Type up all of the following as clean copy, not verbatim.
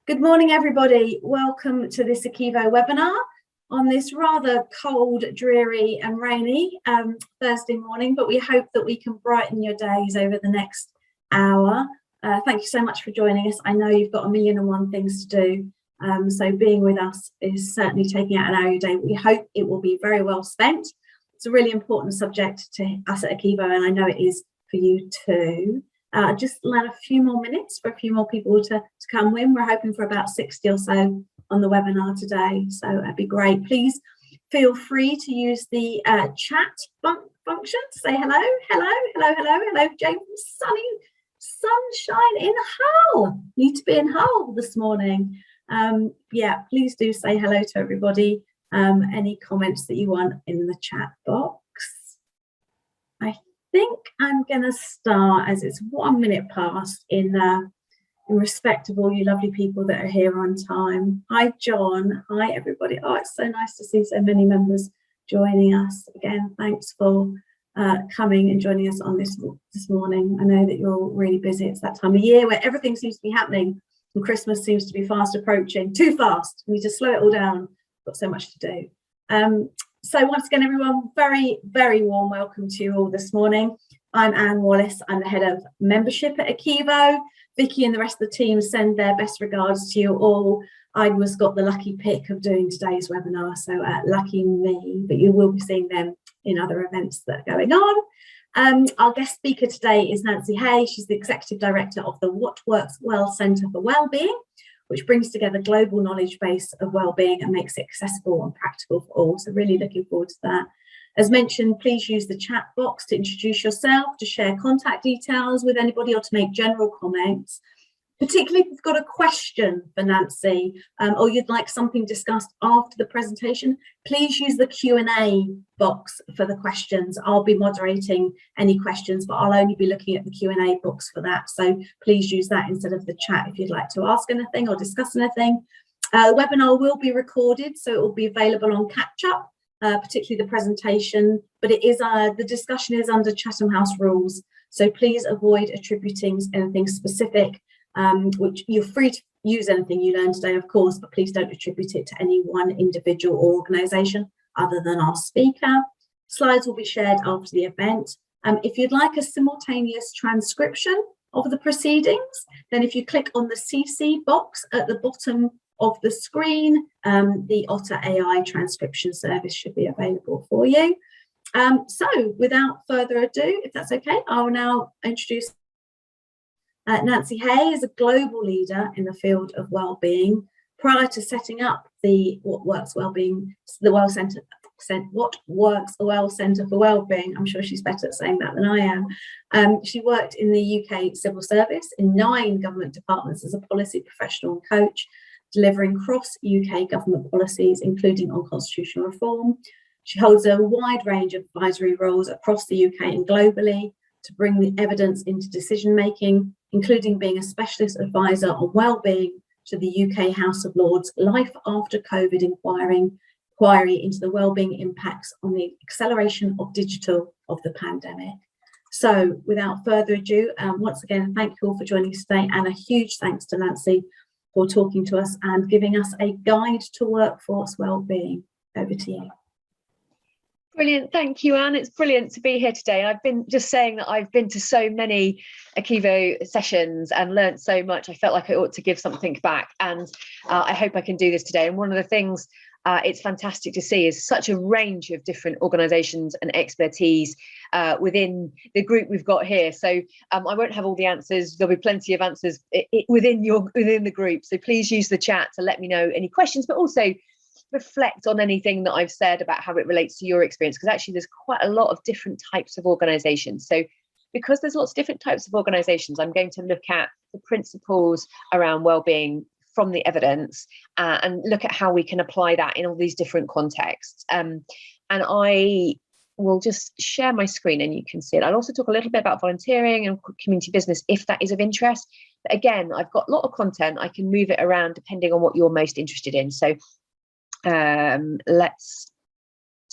Good morning, everybody. Welcome to this ACEVO webinar on this rather cold, dreary and rainy Thursday morning, but we hope that we can brighten your days over the next hour. Thank you so much for joining us. I know you've got a million and one things to do, so being with us is certainly taking out an hour of your day. We hope it will be very well spent. It's a really important subject to us at ACEVO, and I know it is for you too. Just let a few more minutes for a few more people to come in. We're hoping for about 60 or so on the webinar today, so that'd be great. Please feel free to use the chat function to say hello, James. Sunshine in Hull. Need to be in Hull this morning. Yeah, please do say hello to everybody. Any comments that you want in the chat box. I think I'm going to start, as it's 1 minute past, in respect of all you lovely people that are here on time. Hi, John. Hi, everybody. Oh, it's so nice to see so many members joining us. Again, thanks for coming and joining us on this morning. I know that you're all really busy. It's that time of year where everything seems to be happening, and Christmas seems to be fast approaching. Too fast. We need to slow it all down. Got so much to do. So once again, everyone, very, very warm welcome to you all this morning. I'm Anne Wallace. I'm the head of membership at ACEVO. Vicky and the rest of the team send their best regards to you all. I was got the lucky pick of doing today's webinar, so lucky me, but you will be seeing them in other events that are going on. Our guest speaker today is Nancy Hay. She's the Executive Director of the What Works Well Centre for Wellbeing, which brings together global knowledge base of wellbeing and makes it accessible and practical for all. So really looking forward to that. As mentioned, please use the chat box to introduce yourself, to share contact details with anybody, or to make general comments. Particularly if you've got a question for Nancy, or you'd like something discussed after the presentation, please use the Q&A box for the questions. I'll be moderating any questions, but I'll only be looking at the Q&A box for that. So please use that instead of the chat if you'd like to ask anything or discuss anything. The webinar will be recorded, so it will be available on catch up, particularly the presentation, but it is the discussion is under Chatham House rules. So please avoid attributing anything specific. Which you're free to use anything you learned today, of course, but please don't attribute it to any one individual or organisation other than our speaker. Slides will be shared after the event. If you'd like a simultaneous transcription of the proceedings, then if you click on the CC box at the bottom of the screen, the Otter AI transcription service should be available for you. So without further ado, if that's okay, I'll now introduce Nancy Hay is a global leader in the field of wellbeing. Prior to setting up the What Works Well Centre for Wellbeing, I'm sure she's better at saying that than I am. She worked in the UK civil service in 9 government departments as a policy professional and coach, delivering cross-UK government policies, including on constitutional reform. She holds a wide range of advisory roles across the UK and globally to bring the evidence into decision making, including being a specialist advisor on wellbeing to the UK House of Lords Life After COVID inquiry into the wellbeing impacts on the acceleration of digital of the pandemic. So without further ado, once again, thank you all for joining us today, and a huge thanks to Nancy for talking to us and giving us a guide to workforce wellbeing. Over to you. Brilliant. Thank you, Anne. It's brilliant to be here today. I've been just saying that I've been to so many ACEVO sessions and learnt so much. I felt like I ought to give something back, and I hope I can do this today. And one of the things it's fantastic to see is such a range of different organisations and expertise within the group we've got here. So I won't have all the answers. There'll be plenty of answers within the group. So please use the chat to let me know any questions, but also reflect on anything that I've said about how it relates to your experience, because actually there's quite a lot of different types of organisations. So because there's lots of different types of organisations, I'm going to look at the principles around wellbeing from the evidence and look at how we can apply that in all these different contexts. And I will just share my screen and you can see it. I'll also talk a little bit about volunteering and community business if that is of interest. But again, I've got a lot of content. I can move it around depending on what you're most interested in. So let's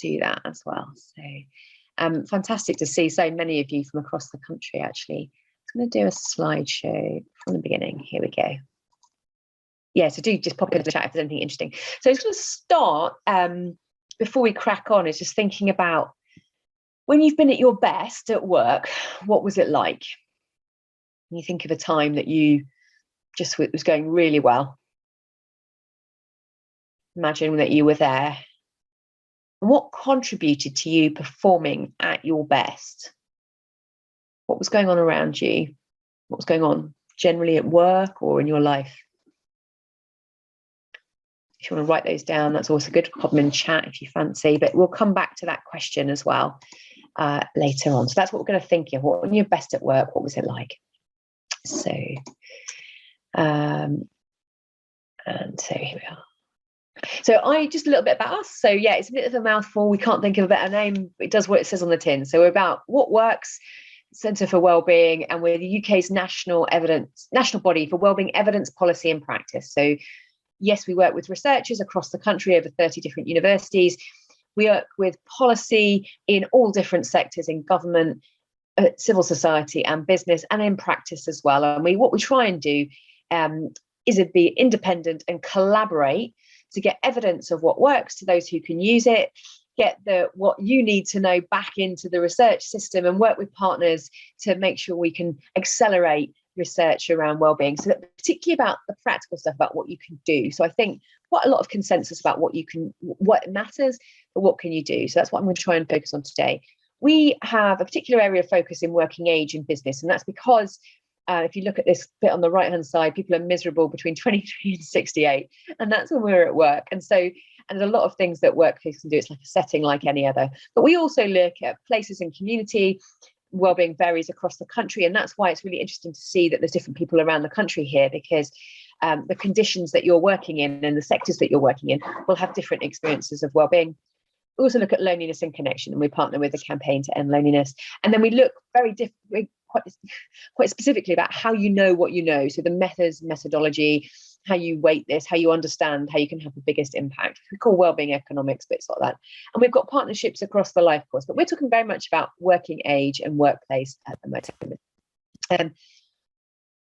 do that as well. So fantastic to see so many of you from across the country. Actually, I'm going to do a slideshow from the beginning. Here we go. yeah, so do just pop into the chat if there's anything interesting. So I'm just going to start, before we crack on, is just thinking about when you've been at your best at work, what was it like? When you think of a time that you just was going really well. Imagine that you were there. And what contributed to you performing at your best? What was going on around you? What was going on generally at work or in your life? If you want to write those down, that's also good. Pop them in chat if you fancy, but we'll come back to that question as well later on. So that's what we're going to think of. What, when you're best at work, what was it like? So, and so here we are. So just a little bit about us. So yeah, it's a bit of a mouthful. We can't think of a better name. It does what it says on the tin. So we're about what works, Centre for Wellbeing, and we're the UK's national body for wellbeing evidence, policy and practice. So yes, we work with researchers across the country, over 30 different universities. We work with policy in all different sectors, in government, civil society and business, and in practice as well. And what we try and do is be independent and collaborate to get evidence of what works to those who can use it, get what you need to know back into the research system, and work with partners to make sure we can accelerate research around wellbeing. So that particularly about the practical stuff, about what you can do. So I think quite a lot of consensus about what matters, but what can you do? So that's what I'm going to try and focus on today. We have a particular area of focus in working age in business, and that's because if you look at this bit on the right hand side, people are miserable between 23 and 68, and that's when we're at work. And so, and there's a lot of things that workplaces can do. It's like a setting like any other. But we also look at places in community. Wellbeing varies across the country, and that's why it's really interesting to see that there's different people around the country here, because the conditions that you're working in and the sectors that you're working in will have different experiences of wellbeing. We also look at loneliness and connection, and we partner with the Campaign to End Loneliness. And then we look quite specifically about how you know what you know. So the methodology, how you weight this, how you understand, how you can have the biggest impact. We call wellbeing economics, bits like that. And we've got partnerships across the life course, but we're talking very much about working age and workplace at the moment.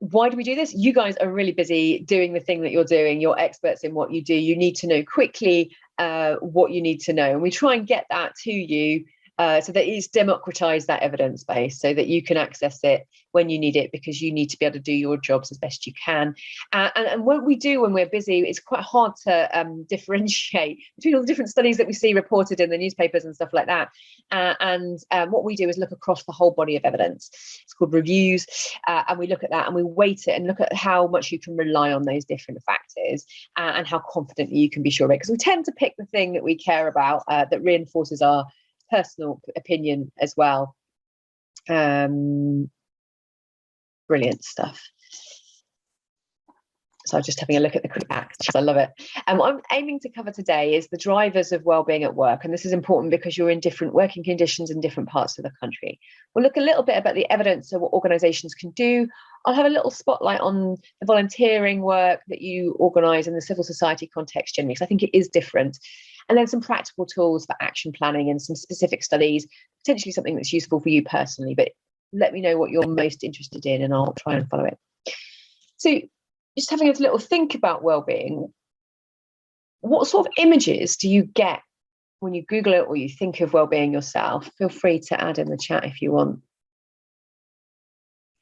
Why do we do this? You guys are really busy doing the thing that you're doing. You're experts in what you do. You need to know quickly what you need to know. And we try and get that to you so that it's democratized, that evidence base, so that you can access it when you need it, because you need to be able to do your jobs as best you can. And what we do when we're busy, it's quite hard to differentiate between all the different studies that we see reported in the newspapers and stuff like that. And what we do is look across the whole body of evidence. It's called reviews, and we look at that and we weight it and look at how much you can rely on those different factors and how confident you can be sure of it. Because we tend to pick the thing that we care about that reinforces our personal opinion as well. Brilliant stuff. So I'm just having a look at the quick act. I love it. And what I'm aiming to cover today is the drivers of wellbeing at work. And this is important because you're in different working conditions in different parts of the country. We'll look a little bit about the evidence of what organisations can do. I'll have a little spotlight on the volunteering work that you organise in the civil society context generally, because I think it is different. And then some practical tools for action planning and some specific studies, potentially something that's useful for you personally, but let me know what you're most interested in and I'll try and follow it. So just having a little think about wellbeing, what sort of images do you get when you Google it or you think of wellbeing yourself? Feel free to add in the chat if you want.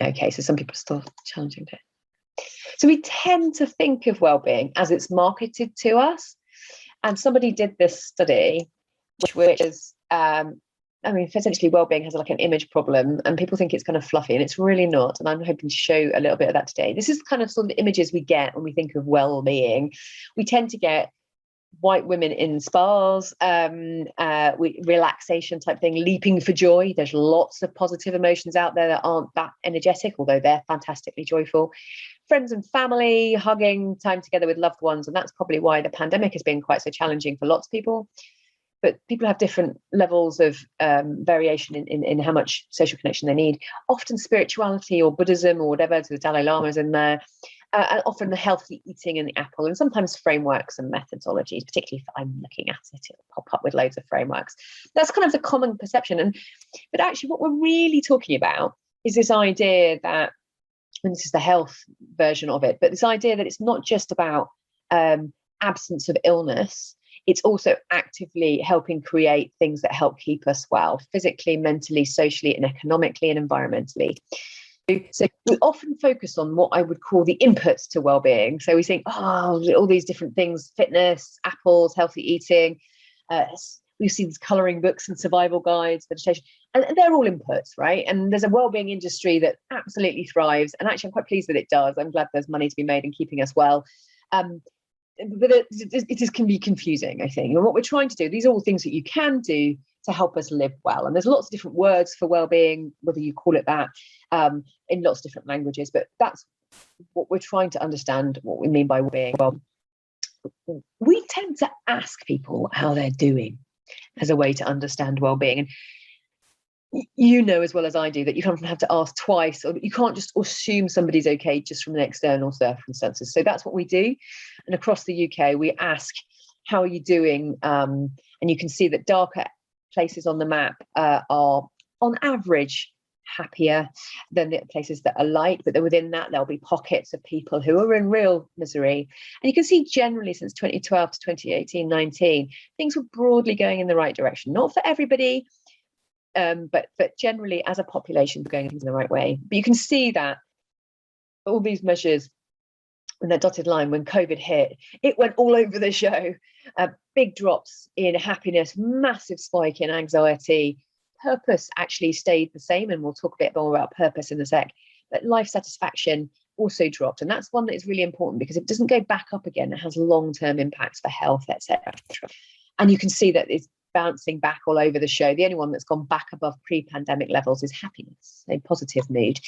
Okay, so some people are still challenging it. So we tend to think of wellbeing as it's marketed to us. And somebody did this study, which is, essentially wellbeing has like an image problem and people think it's kind of fluffy, and it's really not. And I'm hoping to show a little bit of that today. This is kind of sort of the images we get when we think of well-being. We tend to get white women in spas, relaxation type thing, leaping for joy. There's lots of positive emotions out there that aren't that energetic, although they're fantastically joyful. Friends and family, hugging, time together with loved ones. And that's probably why the pandemic has been quite so challenging for lots of people. But people have different levels of variation in how much social connection they need. Often spirituality or Buddhism or whatever, so the Dalai Lama's in there. And often the healthy eating and the apple, and sometimes frameworks and methodologies, particularly if I'm looking at it, it'll pop up with loads of frameworks. That's kind of the common perception. But actually what we're really talking about is this idea that and this is the health version of it, but this idea that it's not just about absence of illness, it's also actively helping create things that help keep us well, physically, mentally, socially, and economically, and environmentally. So we often focus on what I would call the inputs to well-being. So we think, oh, all these different things, fitness, apples, healthy eating. We see these colouring books and survival guides, meditation, and they're all inputs, right? And there's a well-being industry that absolutely thrives. And actually, I'm quite pleased that it does. I'm glad there's money to be made in keeping us well. But it just can be confusing, I think. And what we're trying to do, these are all things that you can do to help us live well. And there's lots of different words for well-being, whether you call it that, in lots of different languages. But that's what we're trying to understand, what we mean by well-being. Well, we tend to ask people how they're doing as a way to understand well-being. And you know as well as I do that you kind of have to ask twice, or you can't just assume somebody's okay just from an external circumstances. So that's what we do. And across the UK, we ask, how are you doing? And you can see that darker places on the map are on average happier than the places that are light, but within that there'll be pockets of people who are in real misery. And you can see generally since 2012 to 2018-19, things were broadly going in the right direction. Not for everybody, but generally as a population going in the right way. But you can see that all these measures in that dotted line, when COVID hit, it went all over the show. Big drops in happiness, massive spike in anxiety. Purpose actually stayed the same, and we'll talk a bit more about purpose in a sec. But life satisfaction also dropped, and that's one that is really important because if it doesn't go back up again, it has long-term impacts for health, etc. And you can see that it's bouncing back all over the show. The only one that's gone back above pre-pandemic levels is happiness, a positive mood.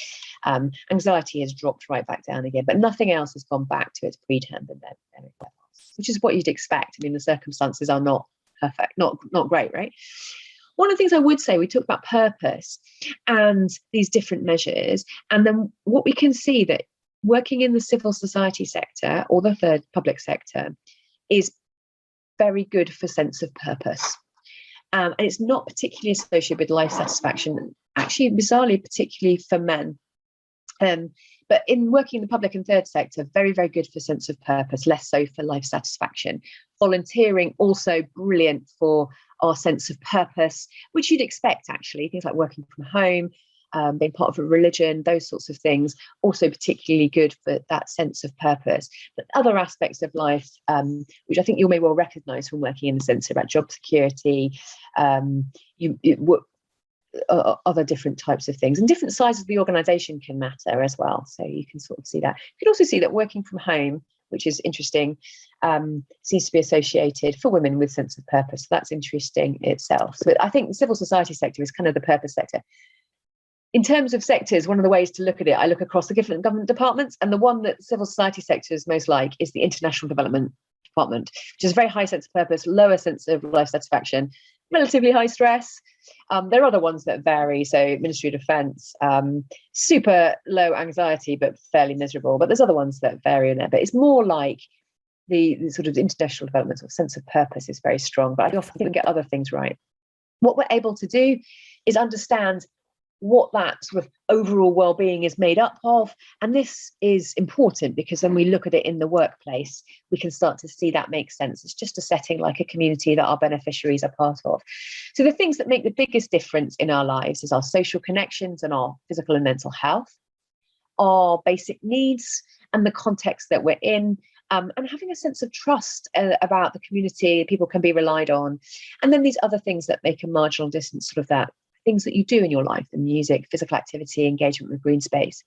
Anxiety has dropped right back down again, but nothing else has gone back to its pre-pandemic levels, which is what you'd expect. I mean, the circumstances are not perfect, not great, right? One of the things I would say, we talked about purpose and these different measures, and then what we can see that working in the civil society sector or the third public sector is very good for sense of purpose. And it's not particularly associated with life satisfaction, actually, bizarrely, particularly for men. But in working in the public and third sector, very, very good for sense of purpose, less so for life satisfaction. Volunteering, also brilliant for our sense of purpose, which you'd expect, actually. Things like working from home, being part of a religion, those sorts of things, also particularly good for that sense of purpose. But other aspects of life, which I think you may well recognise from working in the sense about job security, other different types of things, and different sizes of the organisation can matter as well. So you can sort of see that. You can also see that working from home, which is interesting, seems to be associated for women with sense of purpose. So that's interesting itself. So I think the civil society sector is kind of the purpose sector. In terms of sectors, one of the ways to look at it, I look across the different government departments, and the one that the civil society sector is most like is the international development department, which is a very high sense of purpose, lower sense of life satisfaction, relatively high stress. There are other ones that vary. So Ministry of Defence, super low anxiety, but fairly miserable. But there's other ones that vary in there. But it's more like the sort of international development sort of sense of purpose is very strong. But I often think we get other things right. What we're able to do is understand what that sort of overall well-being is made up of. And this is important because when we look at it in the workplace, we can start to see that makes sense. It's just a setting like a community that our beneficiaries are part of. So the things that make the biggest difference in our lives is our social connections and our physical and mental health, our basic needs and the context that we're in, and having a sense of trust about the community, people can be relied on. And then these other things that make a marginal distance, sort of that things that you do in your life, the music, physical activity, engagement with green space.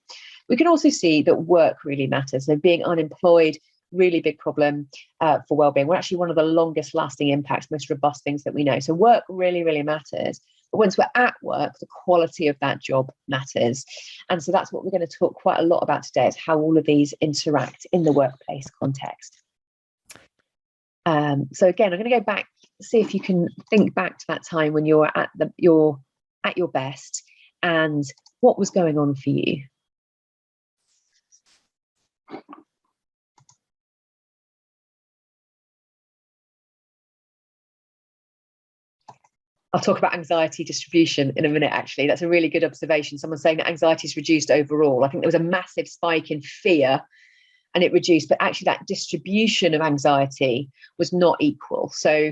We can also see that work really matters. So being unemployed, really big problem for wellbeing. We're actually one of the longest lasting impacts, most robust things that we know. So work really, really matters. But once we're at work, the quality of that job matters. And so that's what we're going to talk quite a lot about today, is how all of these interact in the workplace context. So again, I'm going to go back, see if you can think back to that time when you're at your best and what was going on for you. I'll talk about anxiety distribution in a minute, actually. That's a really good observation. Someone's saying that anxiety is reduced overall. I think there was a massive spike in fear and it reduced, but actually that distribution of anxiety was not equal. So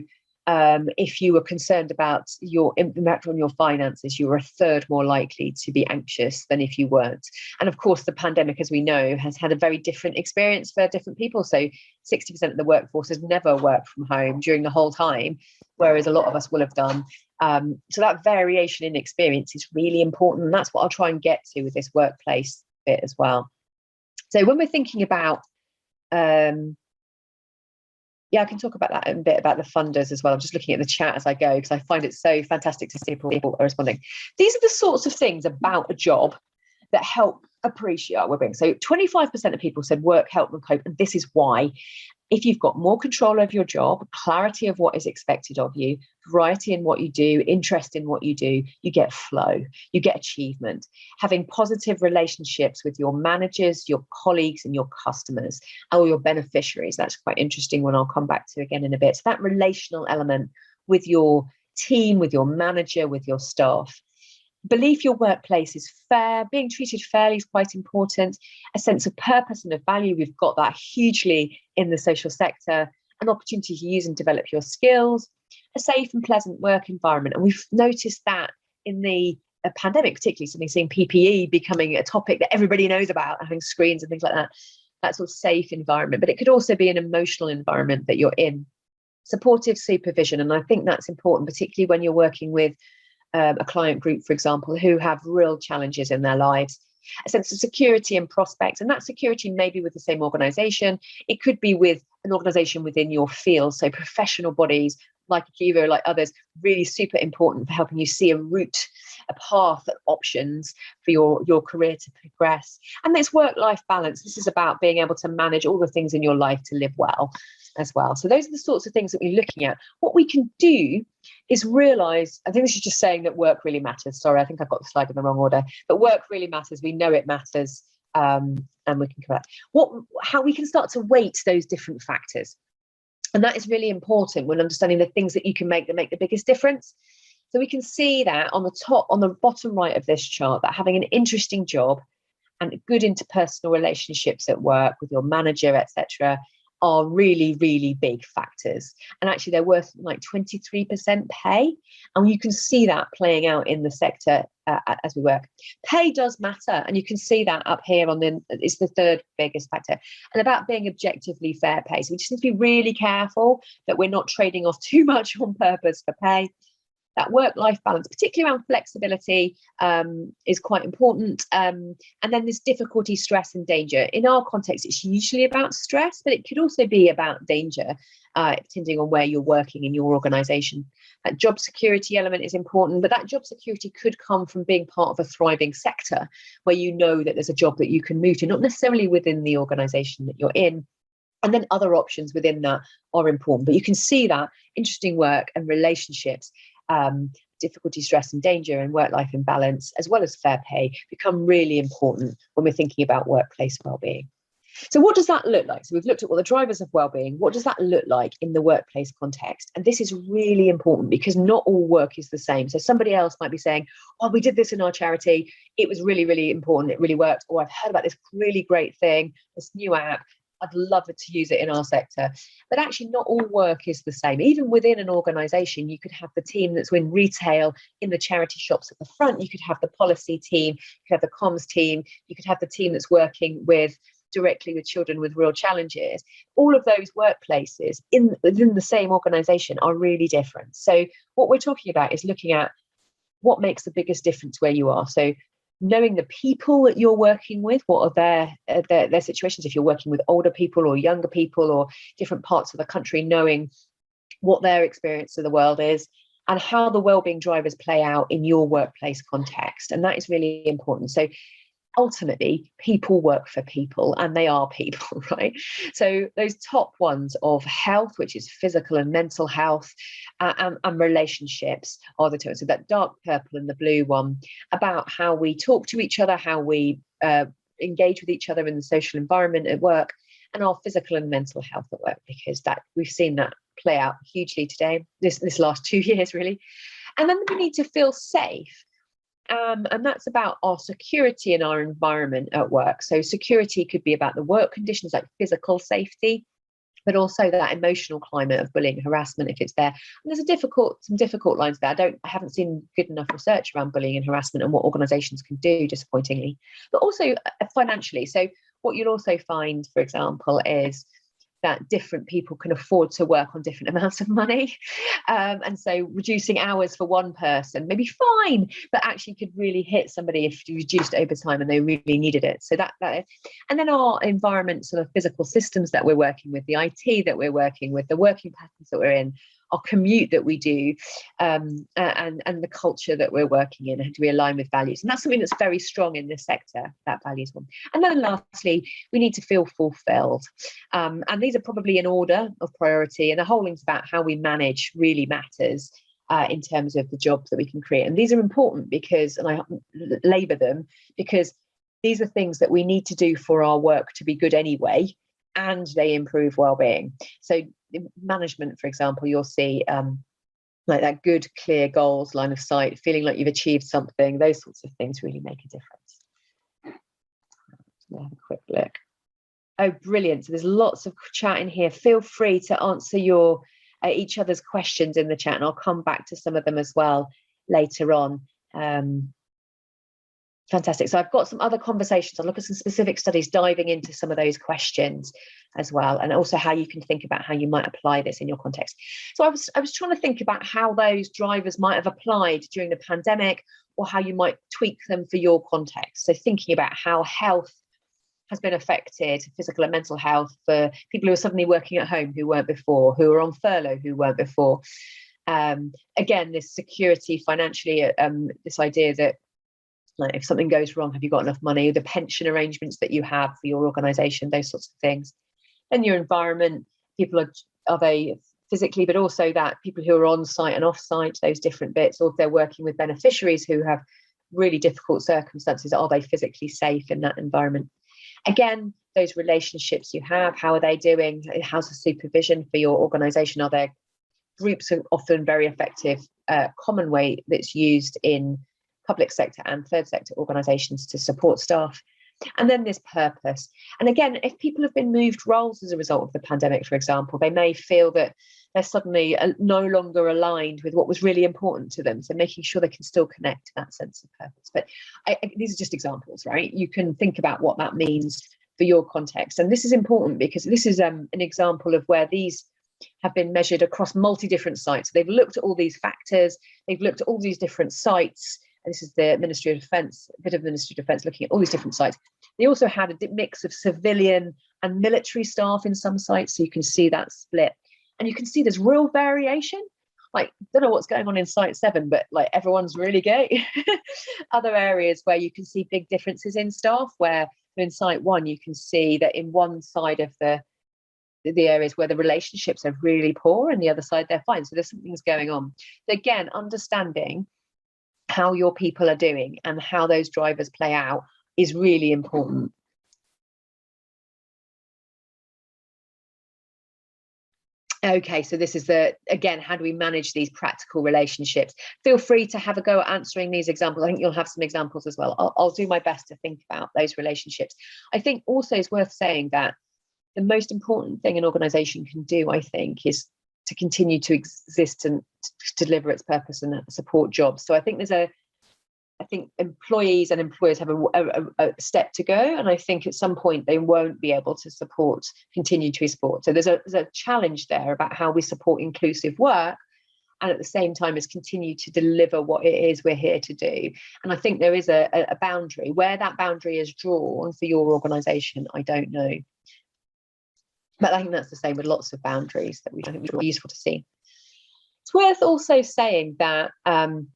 if you were concerned about your impact on your finances, you were a third more likely to be anxious than if you weren't. And of course, the pandemic, as we know, has had a very different experience for different people. So 60% of the workforce has never worked from home during the whole time, whereas a lot of us will have done. So that variation in experience is really important. And that's what I'll try and get to with this workplace bit as well. So when we're thinking about I can talk about that a bit about the funders as well. I'm just looking at the chat as I go because I find it so fantastic to see people are responding. These are the sorts of things about a job that help appreciate our well-being. So 25% of people said work helped them cope, and this is why. If you've got more control over your job, clarity of what is expected of you, variety in what you do, interest in what you do, you get flow, you get achievement. Having positive relationships with your managers, your colleagues, and your customers, or your beneficiaries. That's quite interesting one I'll come back to again in a bit. So that relational element with your team, with your manager, with your staff. Belief your workplace is fair, being treated fairly is quite important. A sense of purpose and of value, we've got that hugely in the social sector. An opportunity to use and develop your skills. A safe and pleasant work environment. And we've noticed that in the pandemic, particularly, something seeing PPE becoming a topic that everybody knows about, having screens and things like that. That sort of safe environment. But it could also be an emotional environment that you're in. Supportive supervision. And I think that's important, particularly when you're working with a client group, for example, who have real challenges in their lives. A sense of security and prospects, and that security may be with the same organization. It could be with an organization within your field. So professional bodies like ACEVO, like others, really super important for helping you see a route, a path, options for your career to progress. And there's work-life balance. This is about being able to manage all the things in your life to live well as well. So those are the sorts of things that we're looking at. What we can do is realize, I think this is just saying that work really matters. Sorry, I think I've got the slide in the wrong order, but work really matters. We know it matters. And we can correct how we can start to weight those different factors. And that is really important when understanding the things that you can make that make the biggest difference. So we can see that on the bottom right of this chart, that having an interesting job and good interpersonal relationships at work with your manager, etc., are really, really big factors. And actually they're worth like 23% pay. And you can see that playing out in the sector as we work. Pay does matter. And you can see that up here it's the third biggest factor. And about being objectively fair pay. So we just need to be really careful that we're not trading off too much on purpose for pay. That work-life balance, particularly around flexibility, is quite important. And then there's difficulty, stress, and danger. In our context, it's usually about stress, but it could also be about danger, depending on where you're working in your organisation. That job security element is important, but that job security could come from being part of a thriving sector where you know that there's a job that you can move to, not necessarily within the organisation that you're in. And then other options within that are important. But you can see that interesting work and relationships, difficulty, stress, and danger, and work-life imbalance, as well as fair pay, become really important when we're thinking about workplace well-being. So what does that look like? So we've looked at the drivers of well-being. What does that look like in the workplace context? And this is really important because not all work is the same. So somebody else might be saying, oh, we did this in our charity. It was really, really important. It really worked. Or I've heard about this really great thing, this new app. I'd love to use it in our sector. But actually not all work is the same. Even within an organisation, you could have the team that's in retail, in the charity shops at the front. You could have the policy team, you could have the comms team, you could have the team that's working directly with children with real challenges. All of those workplaces within the same organisation are really different. So what we're talking about is looking at what makes the biggest difference where you are. So knowing the people that you're working with, what are their situations, if you're working with older people or younger people or different parts of the country, knowing what their experience of the world is and how the wellbeing drivers play out in your workplace context. And that is really important. So ultimately, people work for people and they are people, right? So those top ones of health, which is physical and mental health, and relationships are the two. So that dark purple and the blue one, about how we talk to each other, how we engage with each other in the social environment at work, and our physical and mental health at work, because that we've seen that play out hugely today, this last 2 years really. And then we need to feel safe. And that's about our security in our environment at work. So security could be about the work conditions, like physical safety, but also that emotional climate of bullying, harassment, if it's there. And there's some difficult lines there. I haven't seen good enough research around bullying and harassment and what organisations can do, disappointingly, but also financially. So what you'll also find, for example, is that different people can afford to work on different amounts of money. And so reducing hours for one person may be fine, but actually could really hit somebody if you reduced overtime and they really needed it. So that and then our environment, sort of physical systems that we're working with, the IT that we're working with, the working patterns that we're in, our commute that we do, and the culture that we're working in, and do we align with values? And that's something that's very strong in this sector, that values one. And then lastly, we need to feel fulfilled. And these are probably in order of priority, and the whole thing's about how we manage really matters in terms of the jobs that we can create. And these are important because, and I labour them, because these are things that we need to do for our work to be good anyway, and they improve well-being. So management, for example, you'll see like that good, clear goals, line of sight, feeling like you've achieved something. Those sorts of things really make a difference. Let's have a quick look. Oh, brilliant. So there's lots of chat in here. Feel free to answer your each other's questions in the chat, and I'll come back to some of them as well later on. Fantastic. So I've got some other conversations. I'll look at some specific studies diving into some of those questions as well, and also how you can think about how you might apply this in your context. So I was trying to think about how those drivers might have applied during the pandemic, or how you might tweak them for your context. So thinking about how health has been affected, physical and mental health, for people who are suddenly working at home who weren't before, who are on furlough who weren't before. Again, this security financially, this idea that, like, if something goes wrong, have you got enough money? The pension arrangements that you have for your organisation, those sorts of things. And your environment, people are they physically, but also that people who are on site and off site, those different bits, or if they're working with beneficiaries who have really difficult circumstances, are they physically safe in that environment? Again, those relationships you have, how are they doing? How's the supervision for your organisation? Are there groups? Are often very effective, common way that's used in public sector and third sector organisations to support staff. And then this purpose. And again, if people have been moved roles as a result of the pandemic, for example, they may feel that they're suddenly no longer aligned with what was really important to them. So making sure they can still connect to that sense of purpose. But these are just examples, right? You can think about what that means for your context. And this is important because this is an example of where these have been measured across different sites. So they've looked at all these factors, they've looked at all these different sites. And this is the Ministry of Defence, a bit of Ministry of Defence looking at all these different sites. They also had a mix of civilian and military staff in some sites, so you can see that split. And you can see there's real variation. Like, don't know what's going on in Site 7, but like everyone's really gay. Other areas where you can see big differences in staff, where in Site 1 you can see that in one side of the areas where the relationships are really poor, and the other side they're fine. So there's something's going on. So again, understanding how your people are doing and how those drivers play out is really important. Okay, so this is again, how do we manage these practical relationships? Feel free to have a go at answering these examples. I think you'll have some examples as well. I'll do my best to think about those relationships. I think also it's worth saying that the most important thing an organisation can do, I think, is to continue to exist and to deliver its purpose and support jobs. So I think I think employees and employers have a step to go, and I think at some point they won't be able to continue to support. So there's a challenge there about how we support inclusive work, and at the same time as continue to deliver what it is we're here to do. And I think there is a boundary. Where that boundary is drawn for your organisation, I don't know. But I think that's the same with lots of boundaries that we don't think would be useful to see. It's worth also saying that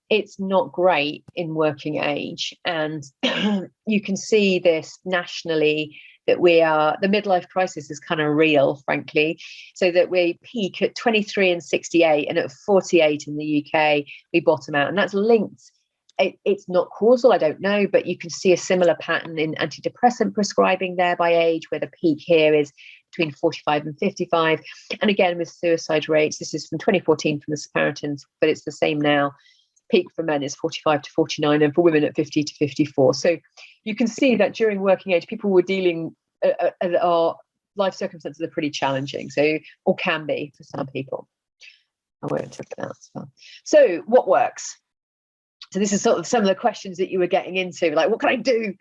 it's not great in working age, and you can see this nationally, that the midlife crisis is kind of real, frankly, so that we peak at 23 and 68, and at 48 in the UK we bottom out, and that's linked. It's not causal, I don't know, but you can see a similar pattern in antidepressant prescribing there by age, where the peak here is between 45 and 55. And again, with suicide rates, this is from 2014 from the Samaritans, but it's the same now. peak for men is 45 to 49, and for women at 50 to 54. So you can see that during working age, people were dealing, our life circumstances are pretty challenging, so, or can be for some people. I won't talk about that as well. So what works? So this is sort of some of the questions that you were getting into, like, what can I do?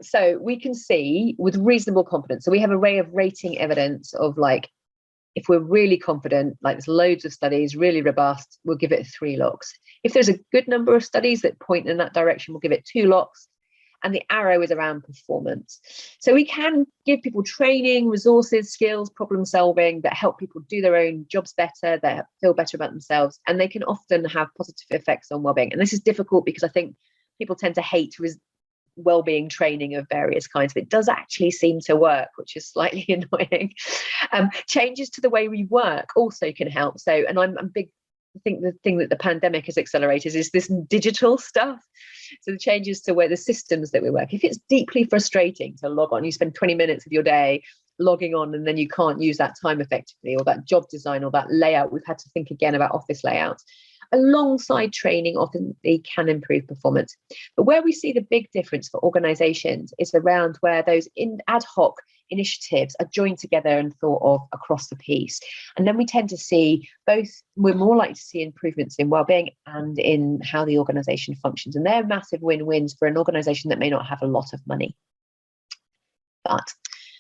So we can see with reasonable confidence. So we have an array of rating evidence of, like, if we're really confident, like there's loads of studies, really robust, we'll give it 3 locks. If there's a good number of studies that point in that direction, we'll give it 2 locks. And the arrow is around performance. So we can give people training, resources, skills, problem solving that help people do their own jobs better, that feel better about themselves, and they can often have positive effects on wellbeing. And this is difficult because I think people tend to hate wellbeing training of various kinds, but it does actually seem to work, which is slightly annoying. Changes to the way we work also can help. So, and I'm big. I think the thing that the pandemic has accelerated is this digital stuff. So the changes to where the systems that we work. If it's deeply frustrating to log on, you spend 20 minutes of your day logging on and then you can't use that time effectively, or that job design or that layout, we've had to think again about office layouts. Alongside training, often they can improve performance. But where we see the big difference for organizations is around where those ad hoc initiatives are joined together and thought of across the piece. And then we tend to see we're more likely to see improvements in wellbeing and in how the organization functions. And they're massive win-wins for an organization that may not have a lot of money. But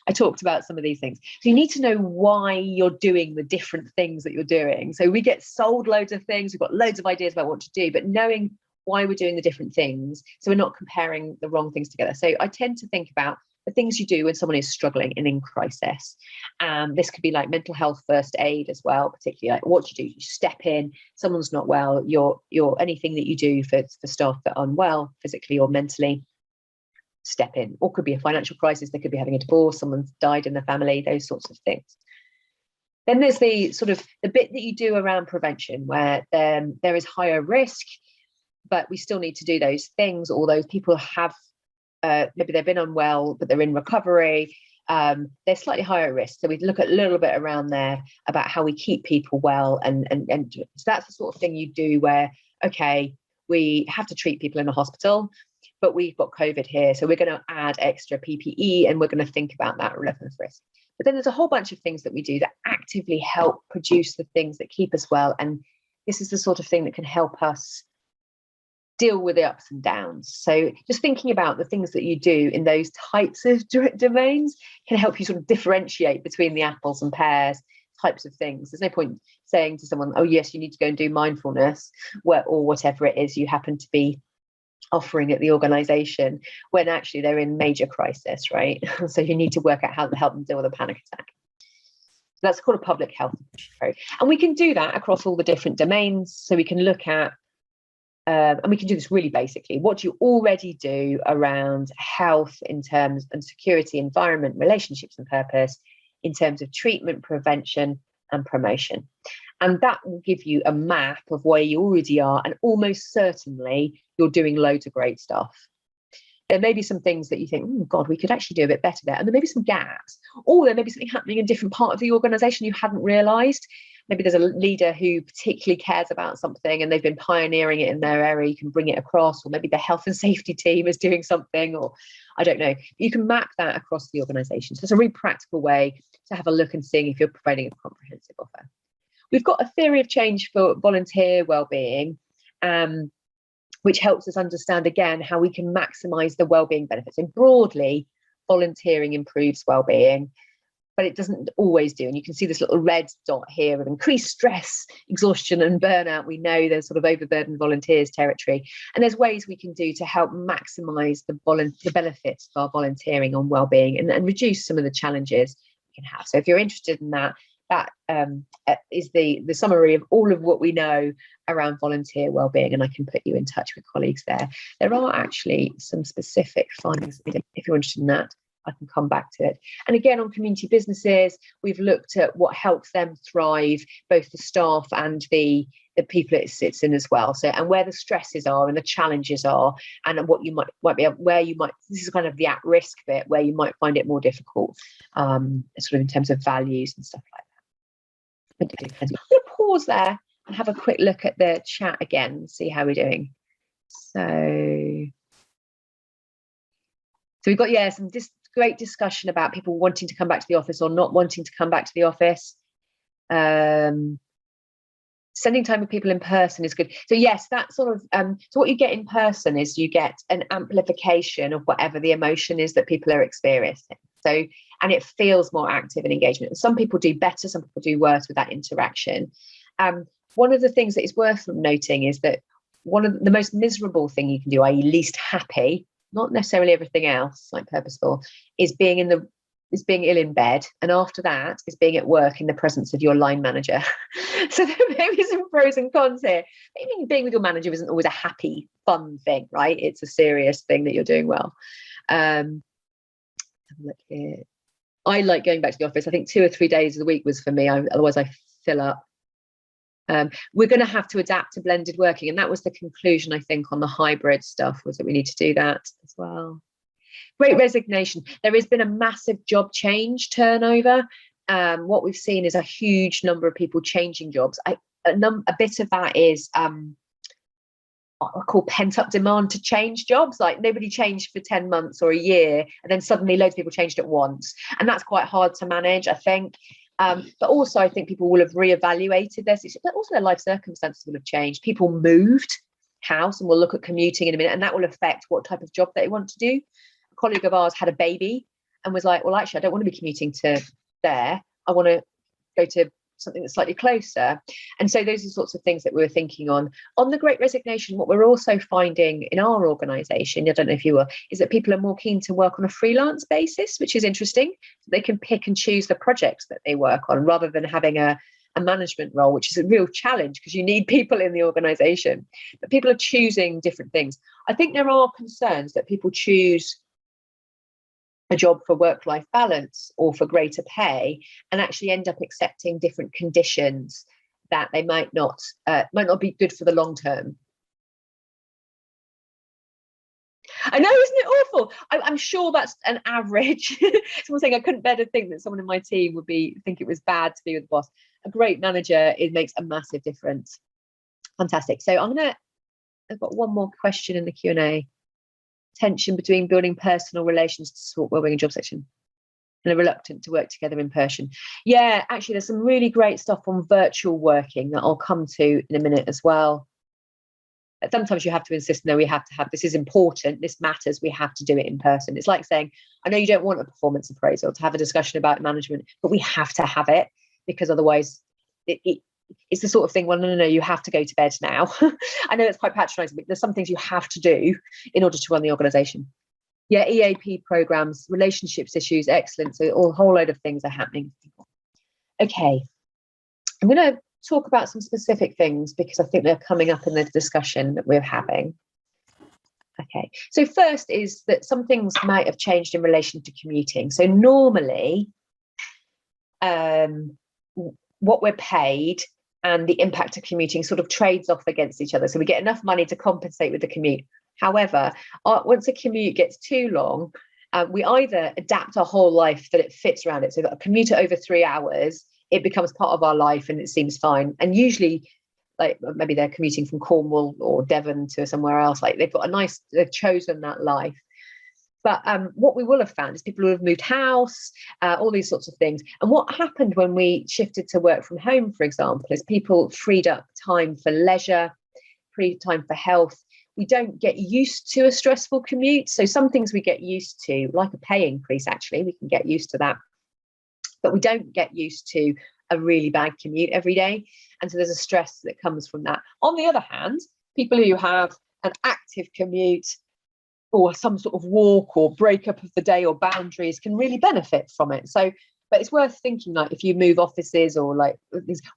I talked about some of these things. So you need to know why you're doing the different things that you're doing. So we get sold loads of things. We've got loads of ideas about what to do, but knowing why we're doing the different things, so we're not comparing the wrong things together. So I tend to think about the things you do when someone is struggling and in crisis. This could be like mental health first aid as well, particularly like what you do. You step in, someone's not well, you're anything that you do for staff that are unwell, physically or mentally, step in. Or could be a financial crisis, they could be having a divorce, someone's died in the family, those sorts of things. Then there's the sort of the bit that you do around prevention, where there is higher risk, but we still need to do those things. Or those people have maybe they've been unwell, but they're in recovery. They're slightly higher risk. So we look at a little bit around there about how we keep people well, and so that's the sort of thing you do where, okay, we have to treat people in a hospital, but we've got COVID here, so we're going to add extra PPE and we're going to think about that relevant risk. But then there's a whole bunch of things that we do that actively help produce the things that keep us well. And this is the sort of thing that can help us deal with the ups and downs. So just thinking about the things that you do in those types of domains can help you sort of differentiate between the apples and pears types of things. There's no point saying to someone, oh yes, you need to go and do mindfulness, or whatever it is you happen to be offering at the organization, when actually they're in major crisis, right? So you need to work out how to help them deal with a panic attack. That's called a public health approach. And we can do that across all the different domains. So we can look at and we can do this really basically. What do you already do around health in terms and security, environment, relationships and purpose, in terms of treatment, prevention and promotion? And that will give you a map of where you already are, and almost certainly you're doing loads of great stuff. There may be some things that you think, oh God, we could actually do a bit better there. And there may be some gaps, or there may be something happening in a different part of the organization you hadn't realized. Maybe there's a leader who particularly cares about something and they've been pioneering it in their area. You can bring it across, or maybe the health and safety team is doing something, or I don't know. You can map that across the organization. So it's a really practical way to have a look and seeing if you're providing a comprehensive offer. We've got a theory of change for volunteer wellbeing, which helps us understand again how we can maximize the wellbeing benefits. And broadly, volunteering improves wellbeing, but it doesn't always do. And you can see this little red dot here of increased stress, exhaustion and burnout. We know there's sort of overburdened volunteers territory. And there's ways we can do to help maximize the benefits of our volunteering on wellbeing and reduce some of the challenges we can have. So if you're interested in that, that is the summary of all of what we know around volunteer wellbeing, and I can put you in touch with colleagues there. There are actually some specific findings. If you're interested in that, I can come back to it. And again, on community businesses, we've looked at what helps them thrive, both the staff and the people it sits in as well. So, and where the stresses are and the challenges are, and what you might be, where you might, this is kind of the at-risk bit where you might find it more difficult, sort of in terms of values and stuff like that. I'm going to pause there have a quick look at the chat again and see how we're doing. So we've got, yeah, some great discussion about people wanting to come back to the office or not wanting to come back to the office. Spending time with people in person is good. So yes, that sort of, so what you get in person is you get an amplification of whatever the emotion is that people are experiencing. So, and it feels more active and engagement. Some people do better, some people do worse with that interaction. One of the things that is worth noting is that one of the most miserable thing you can do, i.e. least happy, not necessarily everything else like purposeful, is being ill in bed, and after that is being at work in the presence of your line manager. So there may be some pros and cons here. Maybe being with your manager isn't always a happy, fun thing, right? It's a serious thing that you're doing well. Look here. I like going back to the office. I think 2 or 3 days of the week was for me. Otherwise I fill up. We're going to have to adapt to blended working, and that was the conclusion, I think, on the hybrid stuff, was that we need to do that as well. Great resignation. There has been a massive job change turnover. What we've seen is a huge number of people changing jobs. A bit of that is what I call pent-up demand to change jobs. Like nobody changed for 10 months or a year, and then suddenly loads of people changed at once. And that's quite hard to manage, I think. But also I think people will have reevaluated this, but also their life circumstances will have changed. People moved house, and we'll look at commuting in a minute, and that will affect what type of job they want to do. A colleague of ours had a baby and was like, well, actually, I don't want to be commuting to there. I want to go to something that's slightly closer. And so those are the sorts of things that we were thinking on. On the Great Resignation, what we're also finding in our organisation, I don't know if you will, is that people are more keen to work on a freelance basis, which is interesting. They can pick and choose the projects that they work on rather than having a management role, which is a real challenge because you need people in the organisation. But people are choosing different things. I think there are concerns that people choose a job for work-life balance or for greater pay and actually end up accepting different conditions that they might not be good for the long term. I know, isn't it awful? I'm sure that's an average. Someone saying I couldn't bear to think that someone in my team would think it was bad to be with the boss. A great manager, it makes a massive difference. Fantastic. So I've got one more question in the Q&A. Tension between building personal relations to support wellbeing and job section, and are reluctant to work together in person. Yeah, actually, there's some really great stuff on virtual working that I'll come to in a minute as well. Sometimes you have to insist, no, we have to have, this is important, this matters, we have to do it in person. It's like saying, I know you don't want a performance appraisal to have a discussion about management, but we have to have it because otherwise it's the sort of thing, well, no, you have to go to bed now. I know it's quite patronizing, but there's some things you have to do in order to run the organization. Yeah, EAP programs, relationships issues, excellent. So a whole load of things are happening. Okay, I'm going to talk about some specific things because I think they're coming up in the discussion that we're having. Okay, so first is that some things might have changed in relation to commuting. So normally, what we're paid and the impact of commuting sort of trades off against each other. So we get enough money to compensate with the commute. However, once a commute gets too long, we either adapt our whole life that it fits around it. So that a commuter over 3 hours, it becomes part of our life and it seems fine. And usually, like maybe they're commuting from Cornwall or Devon to somewhere else, like they've chosen that life. But what we will have found is people who have moved house, all these sorts of things. And what happened when we shifted to work from home, for example, is people freed up time for leisure, free time for health. We don't get used to a stressful commute. So some things we get used to, like a pay increase, actually, we can get used to that. But we don't get used to a really bad commute every day. And so there's a stress that comes from that. On the other hand, people who have an active commute or some sort of walk or breakup of the day or boundaries can really benefit from it. So, but it's worth thinking, like if you move offices or like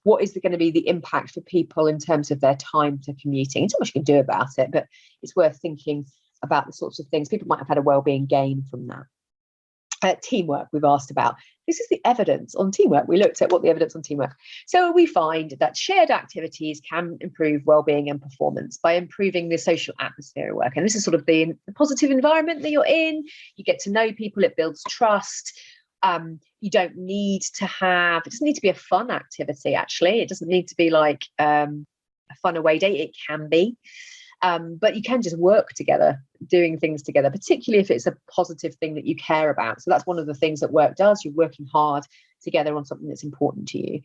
what is going to be the impact for people in terms of their time to commuting? It's not much you can do about it, but it's worth thinking about the sorts of things. People might have had a wellbeing gain from that. Teamwork, we've asked about. This is the evidence on teamwork. We looked at what the evidence on teamwork. So we find that shared activities can improve wellbeing and performance by improving the social atmosphere at work. And this is sort of the positive environment that you're in. You get to know people, it builds trust. You don't need to have, it doesn't need to be a fun activity, actually. It doesn't need to be like a fun away day. It can be. But you can just work together, doing things together, particularly if it's a positive thing that you care about. So that's one of the things that work does. You're working hard together on something that's important to you.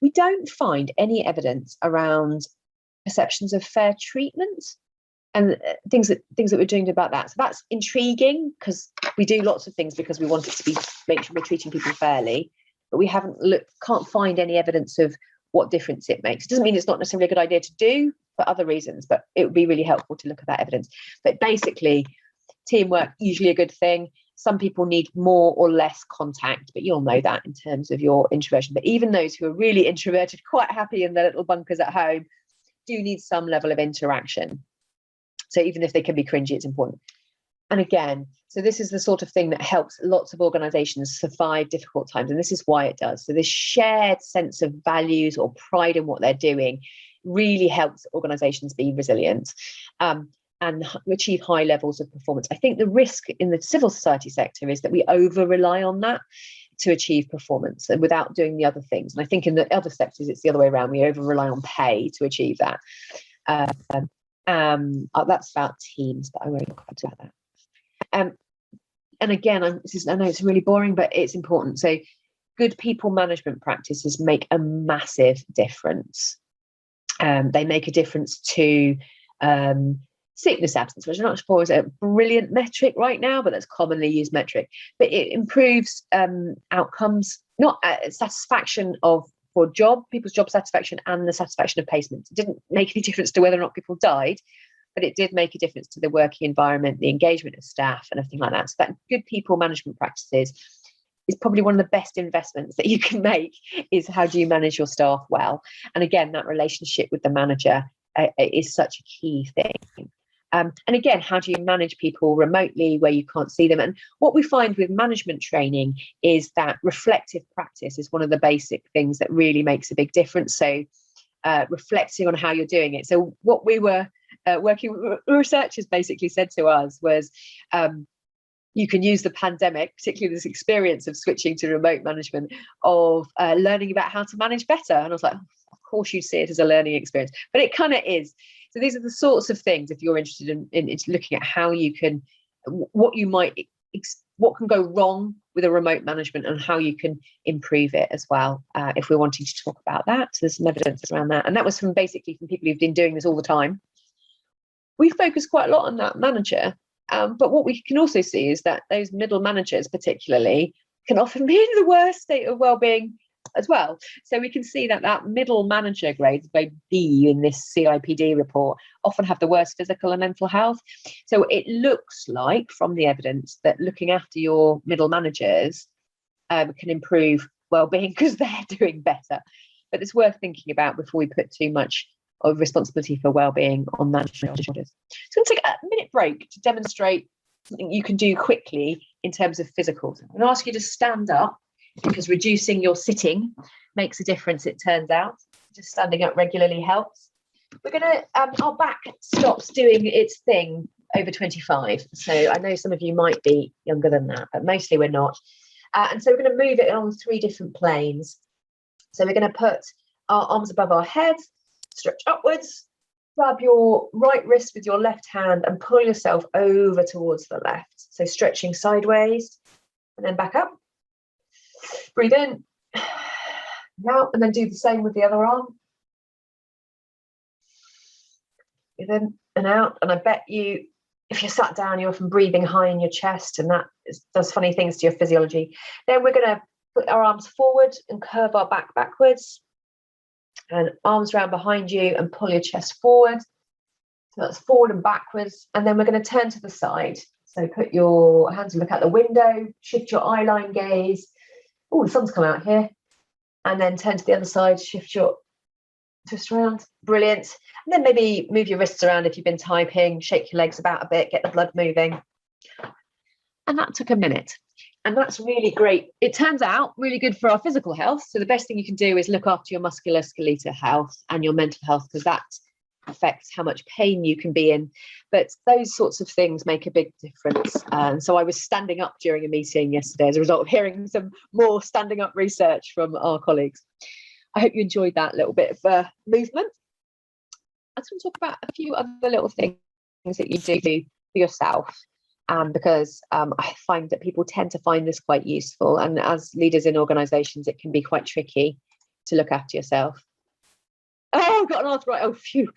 We don't find any evidence around perceptions of fair treatment and things that we're doing about that. So that's intriguing, because we do lots of things because we want it to be, make sure we're treating people fairly, but we can't find any evidence of what difference it makes. It doesn't mean it's not necessarily a good idea to do for other reasons, but it would be really helpful to look at that evidence. But basically, teamwork, usually a good thing. Some people need more or less contact, but you'll know that in terms of your introversion. But even those who are really introverted, quite happy in their little bunkers at home, do need some level of interaction. So even if they can be cringy, it's important. And again, so this is the sort of thing that helps lots of organizations survive difficult times. And this is why it does. So this shared sense of values or pride in what they're doing really helps organizations be resilient and achieve high levels of performance. I think the risk in the civil society sector is that we over rely on that to achieve performance and without doing the other things. And I think in the other sectors, it's the other way around. We over rely on pay to achieve that. That's about teams, but I won't talk about that. And again, I know it's really boring, but it's important. So good people management practices make a massive difference. They make a difference to sickness absence, which I'm not sure is a brilliant metric right now, but that's commonly used metric. But it improves outcomes, not satisfaction for people's job satisfaction and the satisfaction of placements. It didn't make any difference to whether or not people died, but it did make a difference to the working environment, the engagement of staff and everything like that. So that good people management practices is probably one of the best investments that you can make, is how do you manage your staff well? And again, that relationship with the manager is such a key thing. And again, how do you manage people remotely where you can't see them? And what we find with management training is that reflective practice is one of the basic things that really makes a big difference. So reflecting on how you're doing it. So what we were working with researchers basically said to us was, you can use the pandemic, particularly this experience of switching to remote management, of learning about how to manage better. And I was like, of course you see it as a learning experience, but it kind of is. So these are the sorts of things, if you're interested in looking at how you can, what can go wrong with a remote management and how you can improve it as well, if we're wanting to talk about that. So there's some evidence around that. And that was from people who've been doing this all the time. We focus quite a lot on that manager. But what we can also see is that those middle managers particularly can often be in the worst state of well-being as well. So we can see that middle manager grades, grade B in this CIPD report, often have the worst physical and mental health. So it looks like from the evidence that looking after your middle managers can improve well-being because they're doing better. But it's worth thinking about before we put too much of responsibility for well-being on management shoulders. So I'm going to take a minute break to demonstrate something you can do quickly in terms of physicals. I'm going to ask you to stand up because reducing your sitting makes a difference, it turns out. Just standing up regularly helps. We're going to, our back stops doing its thing over 25. So I know some of you might be younger than that, but mostly we're not. And so we're going to move it on 3 different planes. So we're going to put our arms above our head, stretch upwards, grab your right wrist with your left hand and pull yourself over towards the left. So stretching sideways and then back up. Breathe in, out, and then do the same with the other arm. Breathe in and out. And I bet you, if you're sat down, you're often breathing high in your chest, and that does funny things to your physiology. Then we're going to put our arms forward and curve our back backwards. And arms around behind you and pull your chest forward. So that's forward and backwards. And then we're going to turn to the side. So put your hands and look out the window, shift your eye line gaze. Oh, the sun's come out here. And then turn to the other side, twist around. Brilliant. And then maybe move your wrists around if you've been typing, shake your legs about a bit, get the blood moving. And that took a minute. And that's really great. It turns out really good for our physical health. So the best thing you can do is look after your musculoskeletal health and your mental health, because that affects how much pain you can be in. But those sorts of things make a big difference. And so I was standing up during a meeting yesterday as a result of hearing some more standing up research from our colleagues. I hope you enjoyed that little bit of movement. I just want to talk about a few other little things that you do for yourself, because I find that people tend to find this quite useful. And as leaders in organisations, it can be quite tricky to look after yourself. Oh, I've got an arthritis. Oh, phew.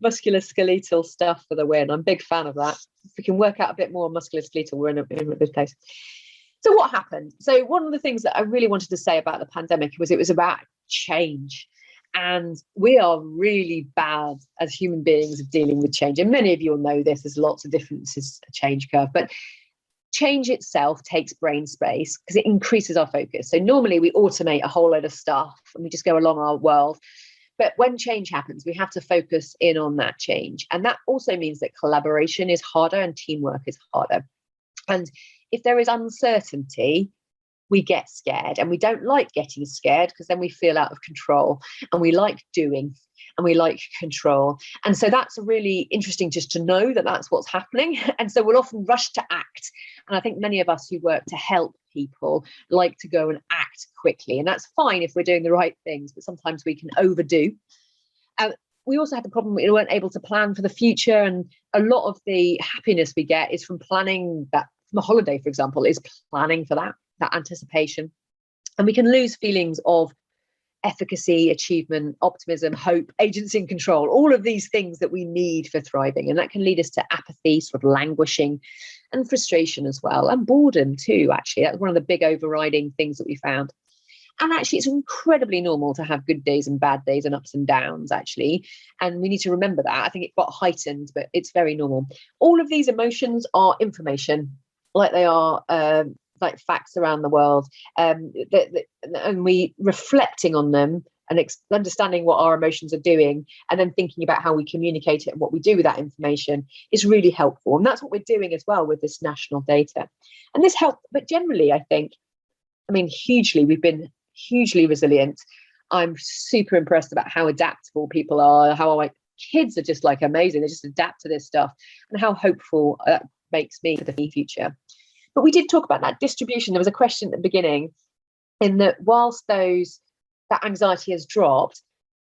Musculoskeletal stuff for the win. I'm a big fan of that. If we can work out a bit more musculoskeletal, we're in a good place. So what happened? So one of the things that I really wanted to say about the pandemic was it was about change. And we are really bad as human beings at dealing with change. And many of you will know this. There's lots of differences, a change curve. But change itself takes brain space because it increases our focus. So normally we automate a whole load of stuff and we just go along our world. But when change happens, we have to focus in on that change. And that also means that collaboration is harder and teamwork is harder. And if there is uncertainty, we get scared, and we don't like getting scared because then we feel out of control, and we like doing and we like control. And so that's really interesting just to know that that's what's happening. And so we'll often rush to act. And I think many of us who work to help people like to go and act quickly. And that's fine if we're doing the right things, but sometimes we can overdo. We also had the problem we weren't able to plan for the future. And a lot of the happiness we get is from planning that, from a holiday, for example, is planning for that anticipation. And we can lose feelings of efficacy, achievement, optimism, hope, agency and control, all of these things that we need for thriving. And that can lead us to apathy, sort of languishing, and frustration as well, and boredom too, actually. That's one of the big overriding things that we found. And actually, it's incredibly normal to have good days and bad days and ups and downs, actually. And we need to remember that. I think it got heightened, but it's very normal. All of these emotions are information, like they are like facts around the world. And we reflecting on them and understanding what our emotions are doing, and then thinking about how we communicate it and what we do with that information is really helpful. And that's what we're doing as well with this national data. And this helped, but generally, I think, hugely, we've been hugely resilient. I'm super impressed about how adaptable people are, how our kids are just like amazing. They just adapt to this stuff, and how hopeful that makes me for the future. But we did talk about that distribution. There was a question at the beginning in that whilst that anxiety has dropped,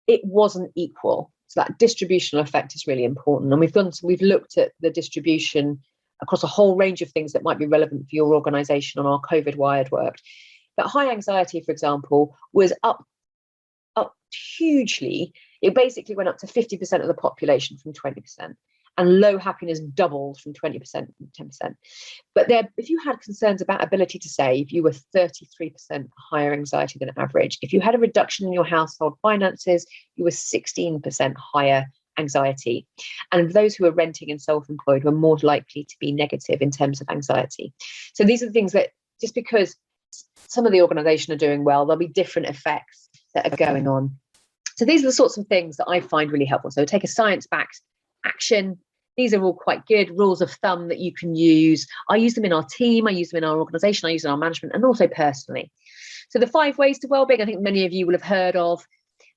it wasn't equal. So that distributional effect is really important. And we've looked at the distribution across a whole range of things that might be relevant for your organisation on our COVID Wired work. But high anxiety, for example, was up hugely. It basically went up to 50% of the population from 20%. And low happiness doubled from 20% to 10%. But if you had concerns about ability to save, you were 33% higher anxiety than average. If you had a reduction in your household finances, you were 16% higher anxiety. And those who are renting and self-employed were more likely to be negative in terms of anxiety. So these are the things that, just because some of the organisation are doing well, there'll be different effects that are going on. So these are the sorts of things that I find really helpful. So take a science-backed action. These are all quite good rules of thumb that you can use. I use them in our team, I use them in our organisation, I use them in our management, and also personally. So the 5 ways to wellbeing, I think many of you will have heard of.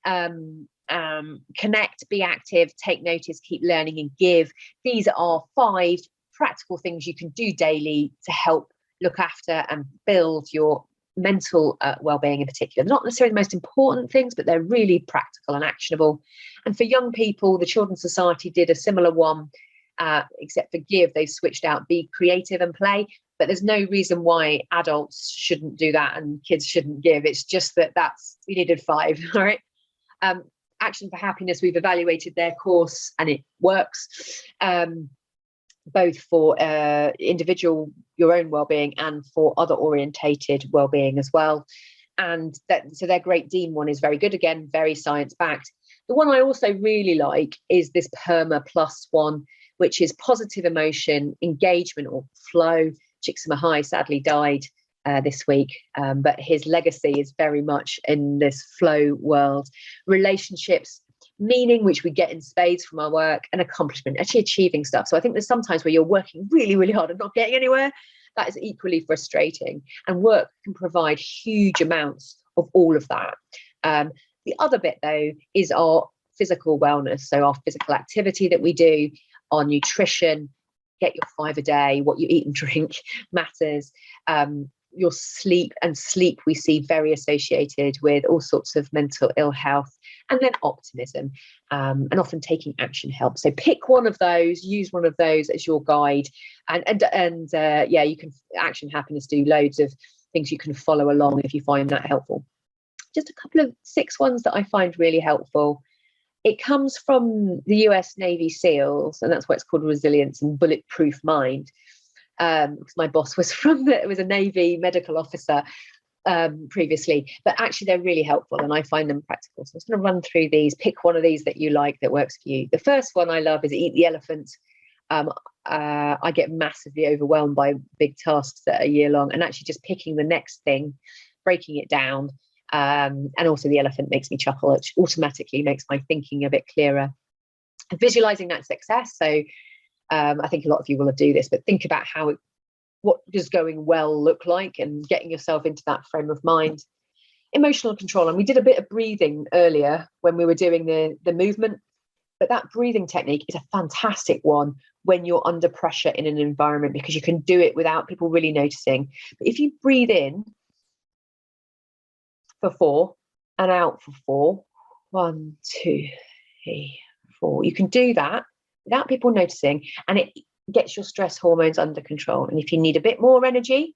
Connect, be active, take notice, keep learning, and give. These are 5 practical things you can do daily to help look after and build your mental well-being in particular. Not necessarily the most important things, but they're really practical and actionable. And for young people, the Children's Society did a similar one, except for give, they switched out be creative and play. But there's no reason why adults shouldn't do that and kids shouldn't give. It's just that we needed 5, all right? Action for Happiness, we've evaluated their course and it works, both for individual, your own well-being, and for other orientated well-being as well. And so their Great Dean one is very good, again, very science-backed. The one I also really like is this Perma Plus one, which is positive emotion, engagement, or flow. Csikszentmihalyi sadly died this week, but his legacy is very much in this flow world. Relationships, meaning, which we get in spades from our work, and accomplishment, actually achieving stuff. So I think there's sometimes where you're working really, really hard and not getting anywhere. That is equally frustrating, and work can provide huge amounts of all of that. The other bit, though, is our physical wellness, so our physical activity that we do, our nutrition, get your 5 a day, what you eat and drink matters. Your sleep we see very associated with all sorts of mental ill health, and then optimism, and often taking action helps. So pick one of those, use one of those as your guide, and yeah, you can Action Happiness do loads of things you can follow along if you find that helpful. Just a couple of 6 ones that I find really helpful. It comes from the US Navy SEALs, and that's why it's called Resilience and Bulletproof Mind. Because my boss was was a Navy medical officer previously, but actually they're really helpful and I find them practical. So I'm just going to run through these, pick one of these that you like, that works for you. The first one I love is Eat the Elephant. I get massively overwhelmed by big tasks that are a year long, and actually just picking the next thing, breaking it down, and also the elephant makes me chuckle, which automatically makes my thinking a bit clearer. And visualizing that success. So I think a lot of you will do this, but think about what does going well look like, and getting yourself into that frame of mind. Emotional control, and we did a bit of breathing earlier when we were doing the movement, but that breathing technique is a fantastic one when you're under pressure in an environment, because you can do it without people really noticing. But if you breathe in for 4 and out for 4, 1, 2, 3, 4, you can do that without people noticing, and it gets your stress hormones under control. And if you need a bit more energy,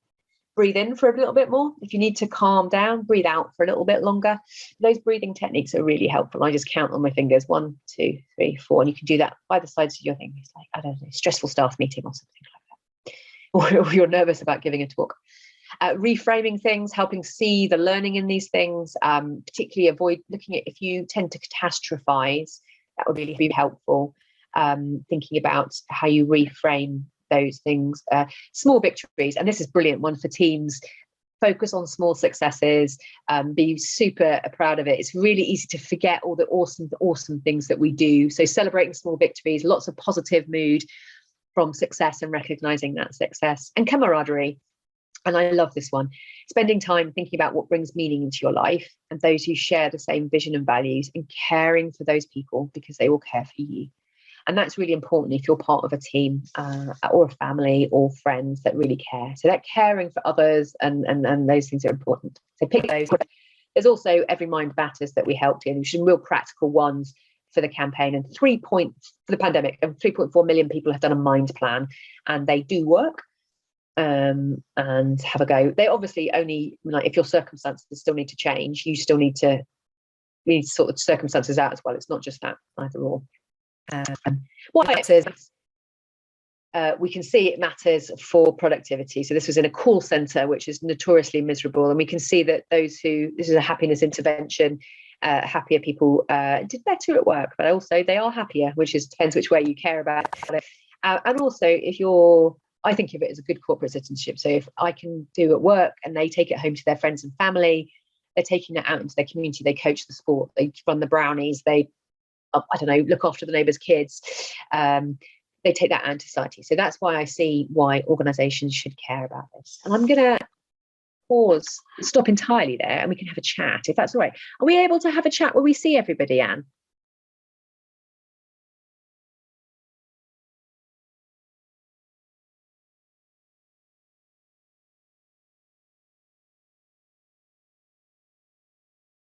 breathe in for a little bit more. If you need to calm down, breathe out for a little bit longer. Those breathing techniques are really helpful. I just count on my fingers, 1, 2, 3, 4, and you can do that by the sides of your thing. It's like, I don't know, stressful staff meeting or something like that, or you're nervous about giving a talk. Reframing things, helping see the learning in these things, particularly avoid looking at, if you tend to catastrophize, that would really be helpful. Thinking about how you reframe those things. Small victories, and this is a brilliant one for teams. Focus on small successes, be super proud of it. It's really easy to forget all the awesome things that we do. So celebrating small victories, lots of positive mood from success and recognizing that success. And camaraderie, and I love this one. Spending time thinking about what brings meaning into your life, and those who share the same vision and values, and caring for those people because they will care for you. And that's really important if you're part of a team or a family or friends that really care. So that caring for others and those things are important. So pick those. There's also Every Mind Matters that we helped in, which are real practical ones for the campaign, and for the pandemic, and 3.4 million people have done a mind plan, and they do work. And have a go. They obviously only, like, if your circumstances still need to change, you still need to sort of circumstances out as well. It's not just that, either or. What it says, we can see it matters for productivity. So this was in a call center, which is notoriously miserable, and we can see that this is a happiness intervention. Happier people did better at work, but also they are happier, which depends which way you care about it. And also, I think of it as a good corporate citizenship. So if I can do at work and they take it home to their friends and family, they're taking it out into their community. They coach the sport, they run the brownies, they look after the neighbours' kids. They take that out into society. So that's why I see why organisations should care about this. And I'm going to stop entirely there, and we can have a chat, if that's all right. Are we able to have a chat where we see everybody, Anne?